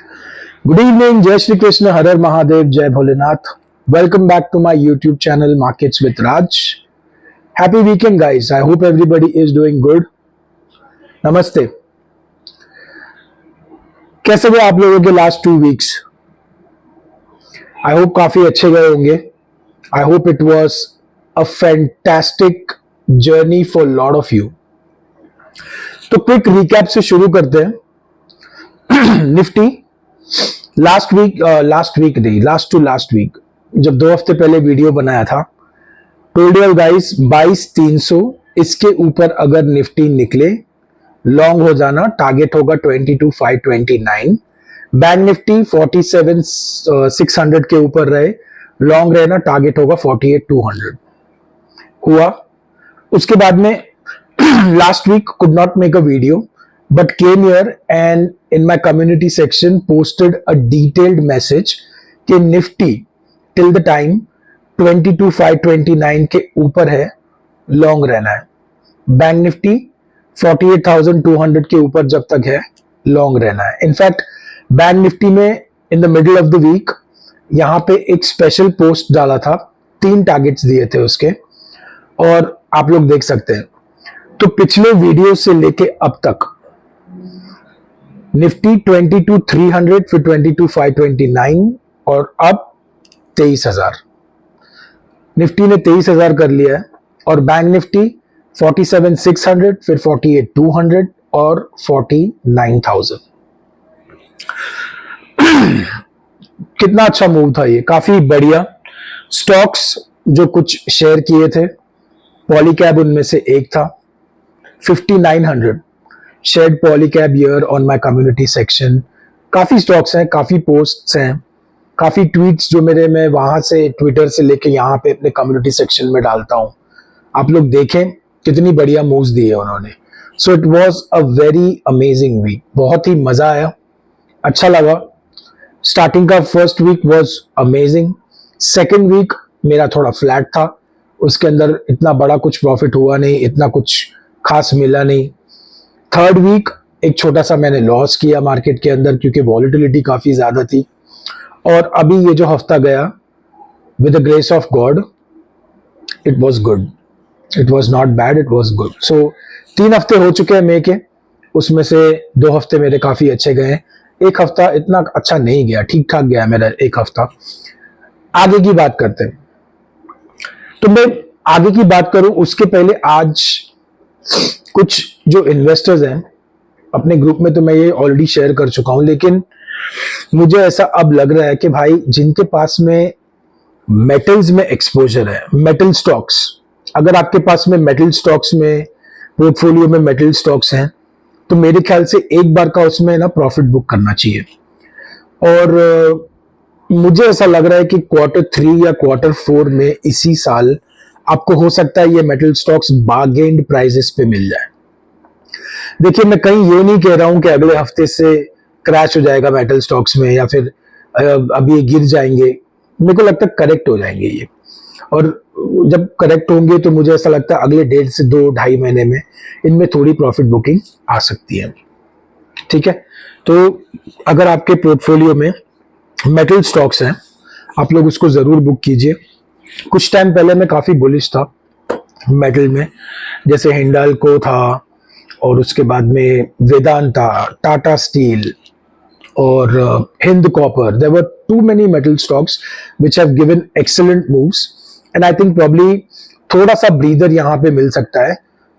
Good evening, Jai Shri Krishna, Har Har Mahadev, Jai Bholenath. Welcome back to my YouTube channel Markets with Raj. Happy weekend guys. I hope everybody is doing good. Namaste. कैसे गए आप लोगों के last 2 weeks? I hope काफी अच्छे गए होंगे. I hope it was a fantastic journey for lot of you. तो क्विक रिकैप से शुरू करते हैं. निफ्टी लास्ट वीक जब 2 हफ्ते पहले वीडियो बनाया था, टोल्ड यू गाइस 22,300 इसके ऊपर अगर निफ्टी निकले लॉन्ग हो जाना, टारगेट होगा 22,529. बैंक निफ्टी 47,600 के ऊपर रहे, लॉन्ग रहना, टारगेट होगा 48,200. हुआ. उसके बाद में last week could not make a video but came here and in my community section posted a detailed message कि निफ्टी till the time 22,529 के ऊपर है, लॉन्ग रहना है. बैंक निफ्टी 48,200 के ऊपर जब तक है, लॉन्ग रहना है. इनफैक्ट बैंक निफ्टी में in the middle of the week यहां पे एक स्पेशल पोस्ट डाला था, 3 टारगेट्स दिए थे उसके, और आप लोग देख सकते हैं. तो पिछले वीडियो से लेके अब तक निफ्टी 22,300, फिर 22,529 और अब 23,000. निफ्टी ने 23,000 कर लिया है. और बैंक निफ्टी 47,600, फिर 48,200 और 49,000. कितना अच्छा मूव था ये, काफी बढ़िया. स्टॉक्स जो कुछ शेयर किए थे, पॉलीकैब उनमें से एक था. 5,900 shared Polycab here on my community section. काफी स्टॉक्स हैं, काफी पोस्ट्स हैं, काफी ट्वीट्स जो मेरे, मैं वहां से ट्विटर से लेके यहाँ पे अपने कम्युनिटी सेक्शन में डालता हूँ. आप लोग देखें कितनी बढ़िया मूव्स दिए उन्होंने. So it was a very amazing week. बहुत ही मजा आया, अच्छा लगा. स्टार्टिंग का first week was amazing. Second week मेरा थोड़ा फ्लैट था, उसके अंदर इतना बड़ा कुछ प्रॉफिट हुआ नहीं, इतना कुछ खास मिला नहीं. थर्ड वीक एक छोटा सा मैंने लॉस किया मार्केट के अंदर, क्योंकि वॉलिटिलिटी काफी ज्यादा थी. और अभी ये जो हफ्ता गया, with the grace of God, it was good. It was not bad, it was good. So 3 हफ्ते हो चुके हैं मई के, उसमें से 2 हफ्ते मेरे काफी अच्छे गए. एक हफ्ता इतना अच्छा नहीं गया, ठीक ठाक गया मेरा एक हफ्ता. आगे की बात करते हैं. तो मैं आगे की बात करूं उसके पहले आज कुछ जो इन्वेस्टर्स हैं अपने ग्रुप में, तो मैं ये ऑलरेडी शेयर कर चुका हूं, लेकिन मुझे ऐसा अब लग रहा है कि भाई जिनके पास में मेटल्स में एक्सपोजर है, मेटल स्टॉक्स, अगर आपके पास में मेटल स्टॉक्स में पोर्टफोलियो में मेटल स्टॉक्स हैं, तो मेरे ख्याल से एक बार का उसमें ना प्रॉफिट बुक करना चाहिए. और मुझे ऐसा लग रहा है कि Q3 या Q4 में इसी साल आपको हो सकता है ये मेटल स्टॉक्स बार्गेन्ड प्राइसेस पे मिल जाए. देखिए, मैं कहीं ये नहीं कह रहा हूं कि अगले हफ्ते से क्रैश हो जाएगा मेटल स्टॉक्स में, या फिर अब ये गिर जाएंगे. मेरे को लगता है करेक्ट हो जाएंगे ये, और जब करेक्ट होंगे तो मुझे ऐसा लगता है अगले 1.5 से 2-2.5 महीने में इनमें थोड़ी प्रॉफिट बुकिंग आ सकती है. ठीक है. तो अगर आपके पोर्टफोलियो में मेटल स्टॉक्स हैं, आप लोग उसको जरूर बुक कीजिए. कुछ टाइम पहले मैं काफी बुलिश था मेटल में, जैसे हिंडाल्को था, और उसके बाद में वेदांता, टाटा स्टील और Hind copper. There were too many metal stocks which have given excellent moves, and I think probably थोड़ा सा ब्रीदर यहाँ पे मिल सकता है.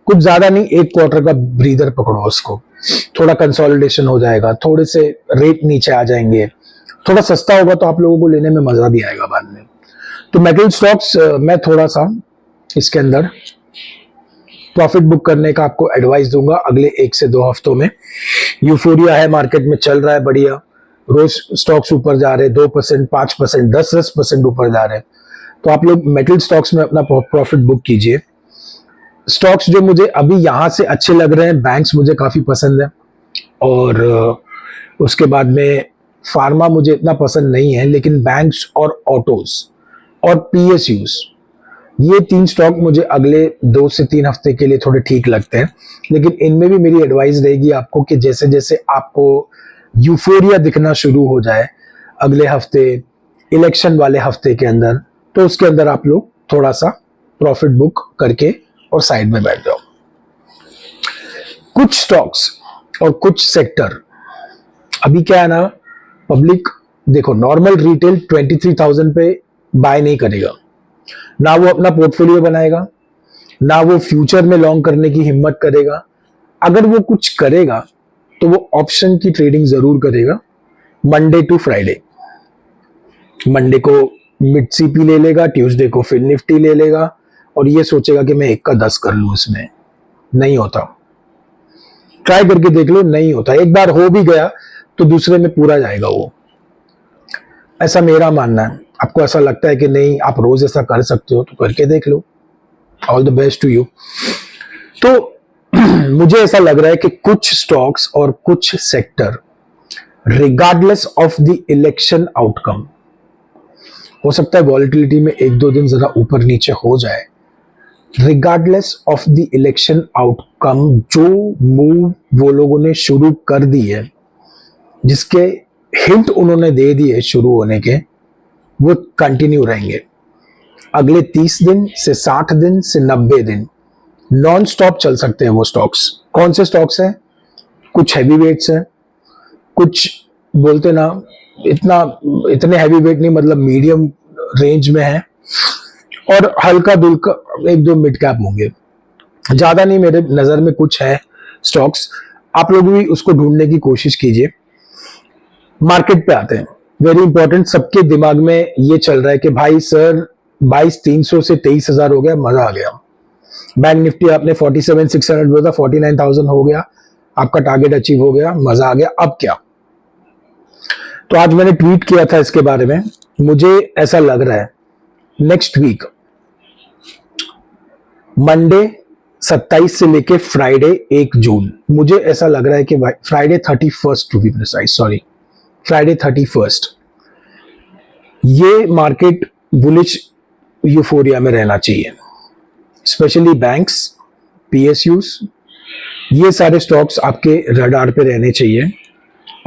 कुछ ज्यादा नहीं, 1 क्वार्टर का ब्रीदर पकड़ो उसको. थोड़ा कंसोलिडेशन हो जाएगा, थोड़े से रेट नीचे आ जाएंगे, थोड़ा सस्ता होगा, तो आप लोगों को लेने में मजा भी आएगा बाद में. तो मेटल स्टॉक्स मैं थोड़ा सा इसके अंदर प्रॉफिट बुक करने का आपको एडवाइस दूंगा अगले 1 से 2 हफ्तों में. यूफोरिया है, मार्केट में चल रहा है बढ़िया. रोज स्टॉक्स ऊपर जा रहे हैं, 2%, 5%, 10% ऊपर जा रहे हैं. तो आप लोग मेटल स्टॉक्स में अपना प्रॉफिट बुक कीजिए. स्टॉक्स जो मुझे अभी यहां से अच्छे लग रहे हैं, बैंक्स मुझे काफी पसंद है, और उसके बाद में फार्मा मुझे इतना पसंद नहीं है, लेकिन बैंक्स और ऑटोज और पीएसयूज, ये 3 स्टॉक मुझे अगले 2 से 3 हफ्ते के लिए थोड़े ठीक लगते हैं. लेकिन इनमें भी मेरी एडवाइस रहेगी आपको कि जैसे जैसे आपको यूफोरिया दिखना शुरू हो जाए अगले हफ्ते, इलेक्शन वाले हफ्ते के अंदर, तो उसके अंदर आप लोग थोड़ा सा प्रॉफिट बुक करके और साइड में बैठ जाओ। कुछ स्टॉक्स और कुछ सेक्टर, अभी क्या है ना, पब्लिक देखो नॉर्मल रिटेल 23,000 पे बाय नहीं करेगा, ना वो अपना पोर्टफोलियो बनाएगा, ना वो फ्यूचर में लॉन्ग करने की हिम्मत करेगा। अगर वो कुछ करेगा तो वो ऑप्शन की ट्रेडिंग जरूर करेगा मंडे टू फ्राइडे। मंडे को मिड सीपी ले लेगा, ट्यूसडे को फिर निफ्टी ले लेगा और ये सोचेगा कि मैं 1 का 10 कर लूं। इसमें नहीं होता, ट्राई करके देख लो, नहीं होता। एक बार हो भी गया तो दूसरे में पूरा जाएगा वो, ऐसा मेरा मानना है। आपको ऐसा लगता है कि नहीं आप रोज ऐसा कर सकते हो तो करके देख लो, all the best to you. तो मुझे ऐसा लग रहा है कि कुछ स्टॉक्स और कुछ sector regardless of the election outcome, हो सकता है वॉलेटिलिटी में 1-2 दिन जरा ऊपर नीचे हो जाए, regardless of the election outcome जो मूव वो लोगों ने शुरू कर दी है, जिसके हिंट उन्होंने दे दिए शुरू होने के, वो कंटिन्यू रहेंगे अगले 30 दिन से 60 दिन से 90 दिन नॉन स्टॉप चल सकते हैं वो स्टॉक्स। कौन से स्टॉक्स हैं? कुछ हैवी वेट्स हैं, कुछ बोलते ना इतने हैवी वेट नहीं, मतलब मीडियम रेंज में है, और हल्का दुल्का 1-2 मिड कैप होंगे, ज्यादा नहीं। मेरे नजर में कुछ है स्टॉक्स, आप लोग भी उसको ढूंढने की कोशिश कीजिए। मार्केट पे आते हैं, वेरी इंपॉर्टेंट। सबके दिमाग में ये चल रहा है कि भाई सर 22,300 से 23,000 हो गया, मजा आ गया। बैंक निफ्टी आपने 47,600 बोला था, 49,000 हो गया, आपका टारगेट अचीव हो गया, मजा आ गया, अब क्या? तो आज मैंने ट्वीट किया था इसके बारे में। मुझे ऐसा लग रहा है नेक्स्ट वीक मंडे 27 से लेके फ्राइडे 1 जून, मुझे ऐसा लग रहा है कि Friday 31st to be precise, sorry Friday 31st, ये मार्केट बुलिश यूफोरिया में रहना चाहिए। स्पेशली बैंक्स, पीएसयूज, ये सारे स्टॉक्स आपके रडार पे रहने चाहिए।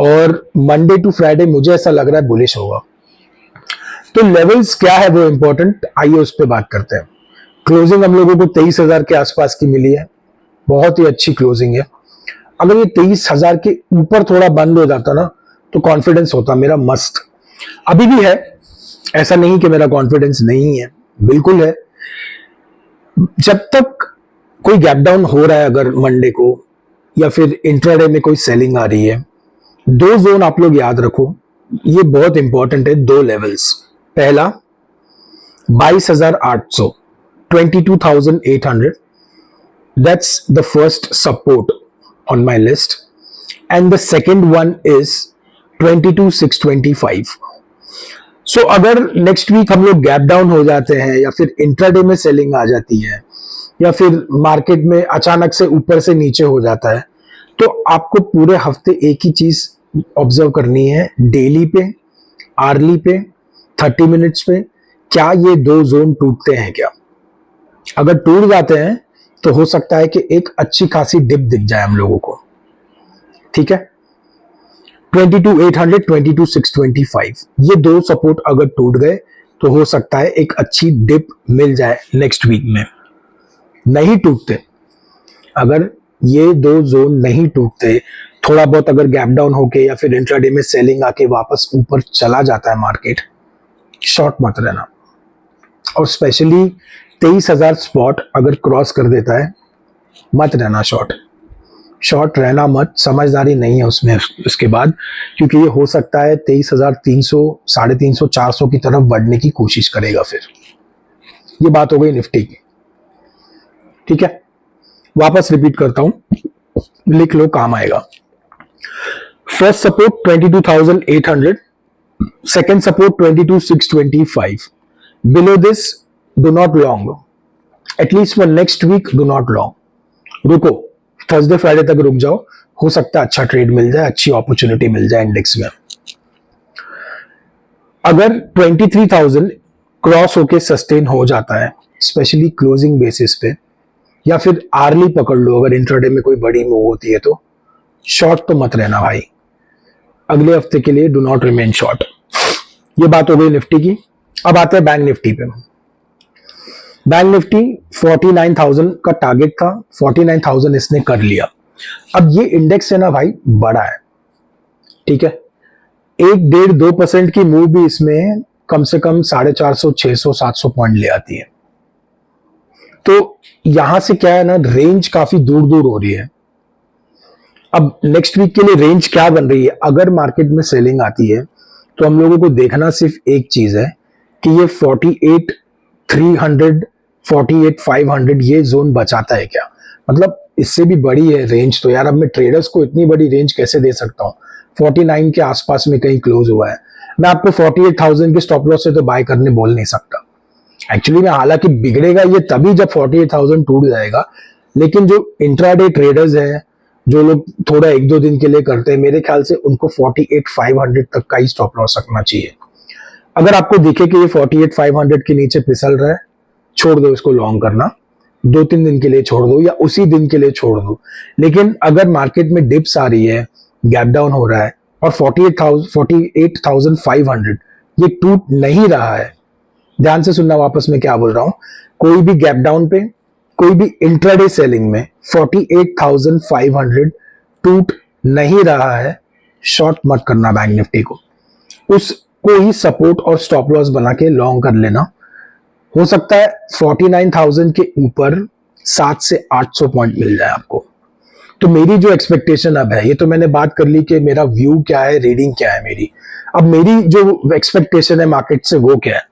और मंडे टू फ्राइडे मुझे ऐसा लग रहा है बुलिश होगा। तो लेवल्स क्या है वो इंपॉर्टेंट, आइए उस पर बात करते हैं। क्लोजिंग हम लोगों को 23,000 के आसपास की मिली है, बहुत ही अच्छी क्लोजिंग है। अगर ये 23,000 के ऊपर थोड़ा बंद हो जाता ना तो कॉन्फिडेंस होता मेरा मस्त। अभी भी है, ऐसा नहीं कि मेरा कॉन्फिडेंस नहीं है, बिल्कुल है। जब तक कोई गैप डाउन हो रहा है अगर मंडे को, या फिर इंट्राडे में कोई सेलिंग आ रही है, 2 जोन आप लोग याद रखो, ये बहुत इंपॉर्टेंट है। 2 लेवल्स, पहला 22,800, 22,800, that's the first support on my list, and the second one is 22,625. So अगर नेक्स्ट वीक हम लोग गैप डाउन हो जाते हैं, या फिर इंट्राडे में सेलिंग आ जाती है, या फिर मार्केट में अचानक से ऊपर से नीचे हो जाता है, तो आपको पूरे हफ्ते एक ही चीज ऑब्जर्व करनी है, डेली पे, आर्ली पे, 30 मिनट्स पे, क्या ये 2 जोन टूटते हैं क्या? अगर टूट जाते हैं तो हो सकता है कि एक अच्छी खासी डिप दिख जाए हम लोगों को, ठीक है। 22,800, 22,625, ये 2 सपोर्ट अगर टूट गए तो हो सकता है एक अच्छी डिप मिल जाए नेक्स्ट वीक में। नहीं टूटते, अगर ये 2 जोन नहीं टूटते, थोड़ा बहुत अगर गैप डाउन होके या फिर इंट्राडे में सेलिंग आके वापस ऊपर चला जाता है मार्केट, शॉर्ट मत रहना। और स्पेशली 23,000 स्पॉट अगर क्रॉस कर देता है, मत रहना शॉर्ट रहना मत, समझदारी नहीं है उसमें उसके बाद, क्योंकि ये हो सकता है 23,300, 350, 400 की तरफ बढ़ने की कोशिश करेगा फिर। ये बात हो गई निफ्टी की, ठीक है। वापस रिपीट करता हूं, लिख लो, काम आएगा। First support 22,800, second support 22,625, below this do not long, at least for next week do not long, रुको, थर्सडे फ्राइडे तक रुक जाओ, हो सकता है अच्छा ट्रेड मिल जाए, अच्छी अपॉर्चुनिटी मिल जाए इंडेक्स में। अगर 23,000 क्रॉस होके सस्टेन हो जाता है, स्पेशली क्लोजिंग बेसिस पे, या फिर आर्ली पकड़ लो, अगर इंट्राडे में कोई बड़ी मूव होती है तो शॉर्ट तो मत रहना भाई। अगले हफ्ते के लिए डू नॉट रिमेन शॉर्ट। ये बात हो गई निफ्टी की। अब आते हैं बैंक निफ्टी पे। बैंक निफ्टी 49,000 का टारगेट था, 49,000 इसने कर लिया। अब ये इंडेक्स है ना भाई, बड़ा है, ठीक है। 1-1.5-2% की मूव भी इसमें कम से कम 450, 600, 700 पॉइंट ले आती है। तो यहां से क्या है ना, रेंज काफी दूर दूर हो रही है। अब नेक्स्ट वीक के लिए रेंज क्या बन रही है, अगर मार्केट में सेलिंग आती है तो हम लोगों को देखना सिर्फ एक चीज है कि ये 48,300, 48,500 ये जोन बचाता है क्या। मतलब इससे भी बड़ी है रेंज तो यार, अब मैं ट्रेडर्स को इतनी बड़ी रेंज कैसे दे सकता हूँ। 49 के आसपास में कहीं क्लोज हुआ है, मैं आपको 48,000 के स्टॉप लॉस से तो बाय करने बोल नहीं सकता एक्चुअली में। हालांकि बिगड़ेगा ये तभी जब 48,000 टूट जाएगा, लेकिन जो इंट्राडे ट्रेडर्स हैं, जो लोग थोड़ा 1-2 दिन के लिए करते हैं, मेरे ख्याल से उनको 48,500 तक का ही स्टॉप लॉस रखना चाहिए। अगर आपको दिखे कि ये 48,500 के नीचे फिसल रहा है, छोड़ दो इसको लॉन्ग करना, 2-3 दिन के लिए छोड़ दो या उसी दिन के लिए छोड़ दो। लेकिन अगर मार्केट में डिप्स आ रही है, गैप डाउन हो रहा है और 48,500 ये टूट नहीं रहा है, ध्यान से सुनना वापस मैं क्या बोल रहा हूं, कोई भी गैप डाउन पे, कोई भी इंट्राडे सेलिंग में 48,500 टूट नहीं रहा है, शॉर्ट मत करना बैंक निफ्टी को, उसको ही सपोर्ट और स्टॉप लॉस बना के लॉन्ग कर लेना। हो सकता है 49,000 के ऊपर 700 से 800 पॉइंट मिल जाए आपको। तो मेरी जो एक्सपेक्टेशन अब है, ये तो मैंने बात कर ली कि मेरा व्यू क्या है, रीडिंग क्या है मेरी। अब मेरी जो एक्सपेक्टेशन है मार्केट से वो क्या है,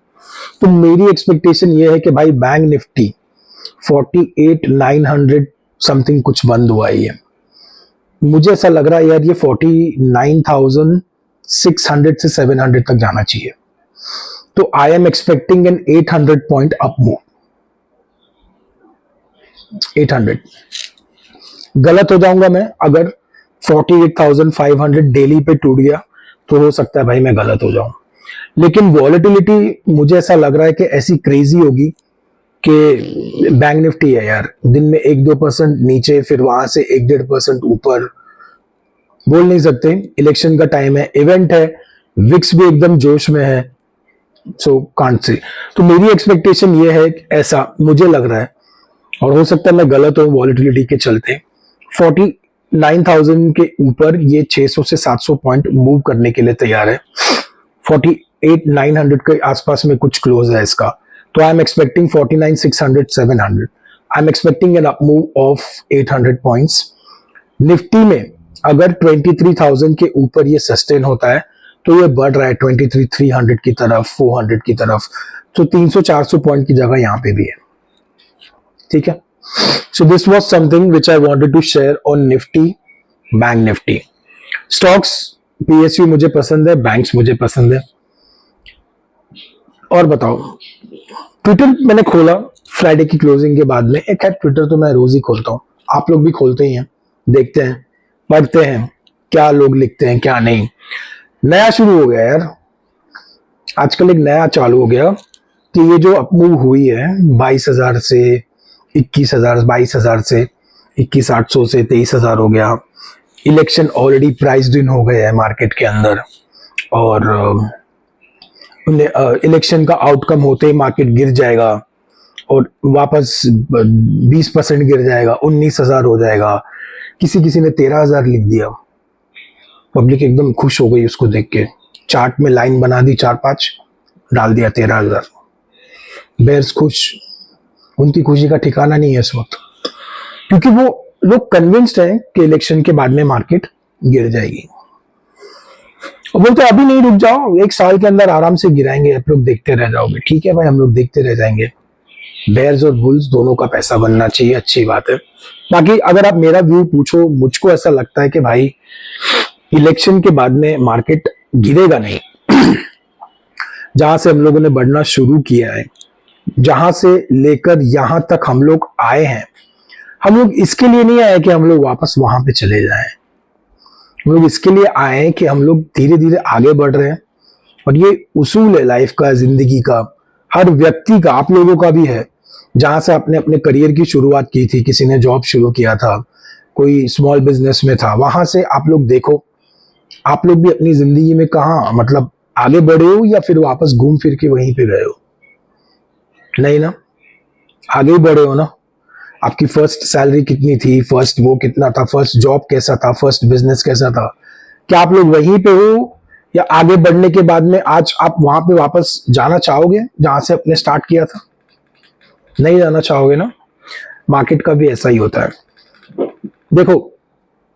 तो मेरी एक्सपेक्टेशन ये है कि भाई बैंक निफ्टी 48,900 समथिंग कुछ बंद हुआ है। मुझे ऐसा लग रहा है यार ये 49,600 से 700 तक जाना चाहिए। तो I am expecting N 800 point up move. 800 गलत हो जाऊंगा मैं अगर 48,500 डेली पे टूट गया, तो हो सकता है भाई मैं गलत हो जाऊं। लेकिन वॉलेटिलिटी मुझे ऐसा लग रहा है कि ऐसी क्रेजी होगी कि बैंक निफ्टी है यार, दिन में 1-2% नीचे, फिर वहां से 1-1.5% ऊपर, बोल नहीं सकते। इलेक्शन का टाइम है, इवेंट है, विक्स भी एकदम जोश में है, सो कांट से। तो मेरी एक्सपेक्टेशन ये है, ऐसा मुझे लग रहा है, और हो सकता है मैं गलत हूं वॉलेटिलिटी के चलते। 49,000 के ऊपर ये 600 से 700 पॉइंट मूव करने के लिए तैयार है। 48,900 के आसपास में कुछ क्लोज है इसका, तो I am expecting 49,600, 700। I am expecting N up move of 800 points. Nifty में अगर 23,000 के ऊपर ये सस्टेन होता है तो ये बढ़ रहा है 23,300 की तरफ, 400 की तरफ, तो 300-400 पॉइंट की जगह यहां पे भी है, ठीक है। So this was something which I wanted to share on Nifty, bank Nifty. Stocks, PSU मुझे पसंद है, बैंक्स मुझे पसंद है। और बताओ, ट्विटर मैंने खोला फ्राइडे की क्लोजिंग के बाद में। एक है ट्विटर तो मैं रोज ही खोलता हूँ, आप लोग भी खोलते ही हैं, देखते हैं, पढ़ते हैं क्या लोग लिखते हैं क्या नहीं। नया शुरू हो गया यार आजकल, एक नया चालू हो गया कि ये जो अपमूव हुई है 22,000 से 21,000, 22,000 से 21,800 से 23,000 हो गया। इलेक्शन ऑलरेडी प्राइस्ड इन हो गया है मार्केट के अंदर, और इलेक्शन का आउटकम होते ही मार्केट गिर जाएगा और वापस 20% गिर जाएगा, 19,000 हो जाएगा। किसी किसी ने 13,000 लिख दिया, पब्लिक एकदम खुश हो गई उसको देख के, चार्ट में लाइन बना दी 4-5, डाल दिया 13,000। बेयर्स खुश, उनकी खुशी का ठिकाना नहीं है इस वक्त, क्योंकि वो लोग कन्विंस्ड हैं कि इलेक्शन के बाद में मार्केट गिर जाएगी। और बोलते अभी नहीं, रुक जाओ, 1 साल के अंदर आराम से गिराएंगे, आप लोग देखते रह जाओगे। ठीक है भाई, हम लोग देखते रह जाएंगे। बेयर्स और बुल्स दोनों का पैसा बनना चाहिए, अच्छी बात है। बाकी अगर आप मेरा व्यू पूछो, मुझको ऐसा लगता है कि भाई इलेक्शन के बाद में मार्केट गिरेगा नहीं। जहां से हम लोगों ने बढ़ना शुरू किया है, जहां से लेकर यहां तक हम लोग आए हैं, हम लोग इसके लिए नहीं आए कि हम लोग वापस वहां पे चले जाएं। हम लोग इसके लिए आए हैं कि हम लोग धीरे धीरे आगे बढ़ रहे हैं। और ये उसूल है लाइफ का, जिंदगी का, हर व्यक्ति का, आप लोगों का भी है। जहां से आपने अपने करियर की शुरुआत की थी, किसी ने जॉब शुरू किया था, कोई स्मॉल बिजनेस में था, वहां से आप लोग देखो आप लोग भी अपनी जिंदगी में कहाँ मतलब आगे बढ़े हो या फिर वापस घूम फिर के वहीं पे गए हो? नहीं ना, आगे ही बढ़े हो ना। आपकी फर्स्ट सैलरी कितनी थी, फर्स्ट वो कितना था, फर्स्ट जॉब कैसा था, फर्स्ट बिजनेस कैसा था? क्या आप लोग वहीं पे हो या आगे बढ़ने के बाद में आज आप वहां पे वापस जाना चाहोगे जहां से आपने स्टार्ट किया था? नहीं जाना चाहोगे ना। मार्केट का भी ऐसा ही होता है। देखो,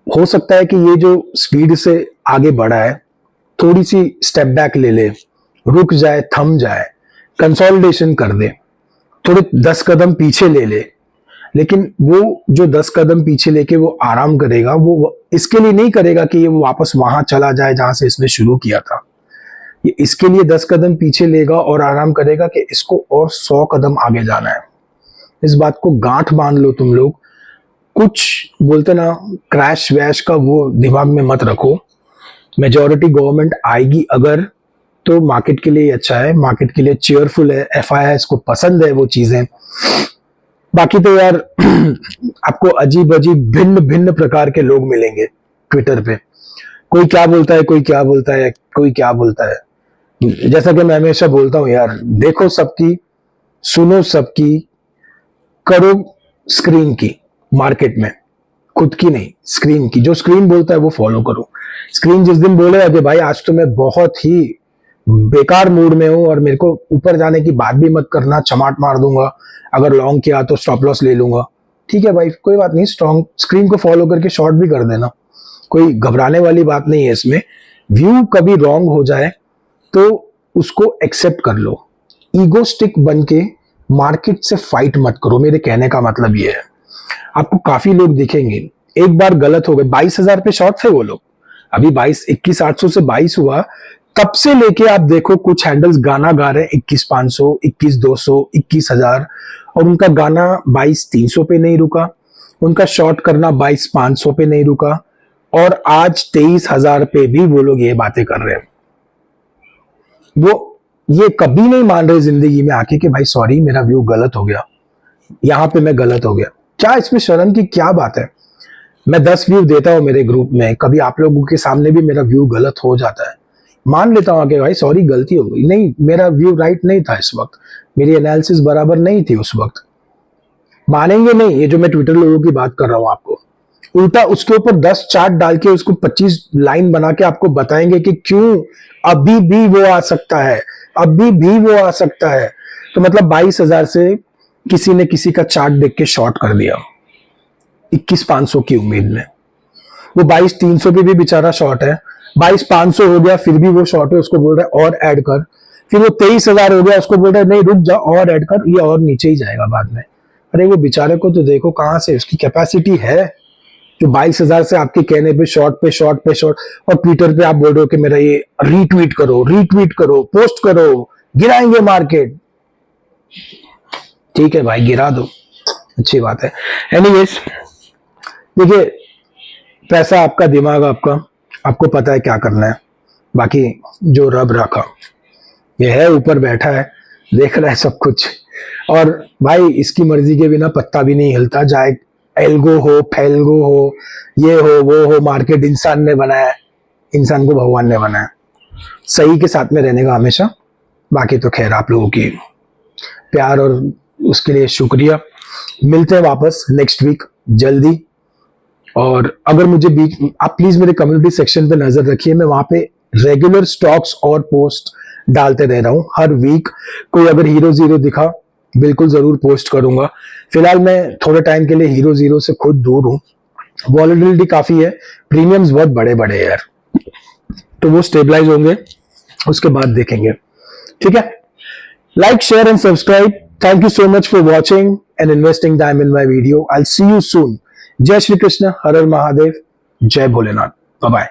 हो सकता है कि ये जो स्पीड से आगे बढ़ा है थोड़ी सी स्टेप बैक ले ले, रुक जाए, थम जाए, कंसोलिडेशन कर दे, थोड़े 10 कदम पीछे ले ले। लेकिन वो जो 10 कदम पीछे लेके वो आराम करेगा, वो इसके लिए नहीं करेगा कि ये वो वापस वहां चला जाए जहां से इसने शुरू किया था। ये इसके लिए 10 कदम पीछे लेगा और आराम करेगा कि इसको और 100 कदम आगे जाना है। इस बात को गांठ बांध लो तुम लोग। कुछ बोलते ना, क्रैश वैश का वो दिमाग में मत रखो। मेजॉरिटी गवर्नमेंट आएगी अगर, तो मार्केट के लिए अच्छा है, मार्केट के लिए चेयरफुल है, एफआईआई को पसंद है वो चीजें। बाकी तो यार आपको अजीब अजीब भिन्न भिन्न प्रकार के लोग मिलेंगे ट्विटर पे। कोई क्या बोलता है, कोई क्या बोलता है, कोई क्या बोलता है। जैसा कि मैं हमेशा बोलता हूं यार, देखो सबकी, सुनो सबकी, करो स्क्रीन की मार्केट में, खुद की नहीं, स्क्रीन की। जो स्क्रीन बोलता है वो फॉलो करो। स्क्रीन जिस दिन बोलेगा कि भाई आज तो मैं बहुत ही बेकार मूड में हूं और मेरे को ऊपर जाने की बात भी मत करना, चमाट मार दूंगा, अगर लॉन्ग किया तो स्टॉप लॉस ले लूंगा, ठीक है भाई, कोई बात नहीं, स्ट्रॉन्ग स्क्रीन को फॉलो करके शॉर्ट भी कर देना, कोई घबराने वाली बात नहीं है इसमें। व्यू कभी रॉन्ग हो जाए तो उसको एक्सेप्ट कर लो। ईगोस्टिक बन के मार्केट से फाइट मत करो, मेरे कहने का मतलब ये है। आपको काफी लोग दिखेंगे, एक बार गलत हो गए, 22,000 पे शॉर्ट थे वो लोग, अभी 21,800 से 22 हुआ, तब से लेके आप देखो कुछ हैंडल्स गाना गा रहे हैं 21,500, 21,200, 21,000, और उनका गाना 22,300 पे नहीं रुका, उनका शॉर्ट करना 22,500 पे नहीं रुका, और आज 23,000 पे भी वो लोग ये बातें कर रहे हैं। वो ये कभी नहीं मान रहे जिंदगी में आके कि भाई सॉरी मेरा व्यू गलत हो गया, यहां पे मैं गलत हो गया। क्या इसमें शर्म की क्या बात है? मैं 10 व्यू देता हूं मेरे ग्रुप में, कभी आप लोगों के सामने भी मेरा व्यू गलत हो जाता है, मान लेता हूं आगे भाई सॉरी गलती हो गई, नहीं मेरा व्यू राइट नहीं था इस वक्त, मेरी एनालिसिस बराबर नहीं थी उस वक्त। मानेंगे नहीं, ये जो मैं ट्विटर लोगों की बात कर रहा हूं आपको, उल्टा उसके ऊपर 10 चार्ट डाल के उसको 25 लाइन बना के आपको बताएंगे कि क्यों अभी भी वो आ सकता है, अभी भी वो आ सकता है। तो मतलब 22,000 से किसी ने किसी का चार्ट देख के शॉर्ट कर दिया 21,500 की उम्मीद में, वो 22,300 पे भी बेचारा शॉर्ट है, 22,500 हो गया फिर भी वो शॉर्ट है, उसको बोल रहा है और ऐड कर, फिर वो 23,000 हो गया, उसको बोल रहा है नहीं रुक जा और ऐड कर, ये और नीचे ही जाएगा बाद में। अरे वो बेचारे को तो देखो कहां से उसकी कैपेसिटी है, जो 22,000 से आपके कहने पे शॉर्ट पे शॉर्ट पे शॉर्ट, और ट्विटर पे आप बोल रहे हो कि मेरा ये रीट्वीट करो, पोस्ट करो, गिराएंगे मार्केट। ठीक है भाई गिरा दो, अच्छी बात है। एनीवेज देखिए, पैसा आपका, दिमाग आपका, आपको पता है क्या करना है, बाकी जो रब रखा, ये है ऊपर बैठा है, देख रहा है सब कुछ, और भाई इसकी मर्जी के बिना पत्ता भी नहीं हिलता, चाहे एल्गो हो, फैल्गो हो, ये हो, मार्केट इंसान ने बनाया है, इंसान को भगवान ने बनाया, सही के साथ में रहने का हमेशा। बाकी तो खैर आप लोगों की प्यार और उसके लिए शुक्रिया। मिलते हैं वापस नेक्स्ट वीक जल्दी, और अगर मुझे बीच आप प्लीज मेरे कम्युनिटी सेक्शन पे नजर रखिए, मैं वहां पे रेगुलर स्टॉक्स और पोस्ट डालते रह रहा हूं हर वीक। कोई अगर हीरो जीरो दिखा बिल्कुल जरूर पोस्ट करूंगा। फिलहाल मैं थोड़े टाइम के लिए हीरो जीरो से खुद दूर हूं, वॉलेटिलिटी काफी है, प्रीमियम्स बहुत बड़े बड़े हैं यार, तो वो स्टेबलाइज होंगे, उसके बाद देखेंगे। ठीक है, like, share and subscribe. Thank you so much for watching and investing time in my video. I'll see you soon. Jai Shri Krishna, Har Har Mahadev, Jai Bholenath. Bye bye.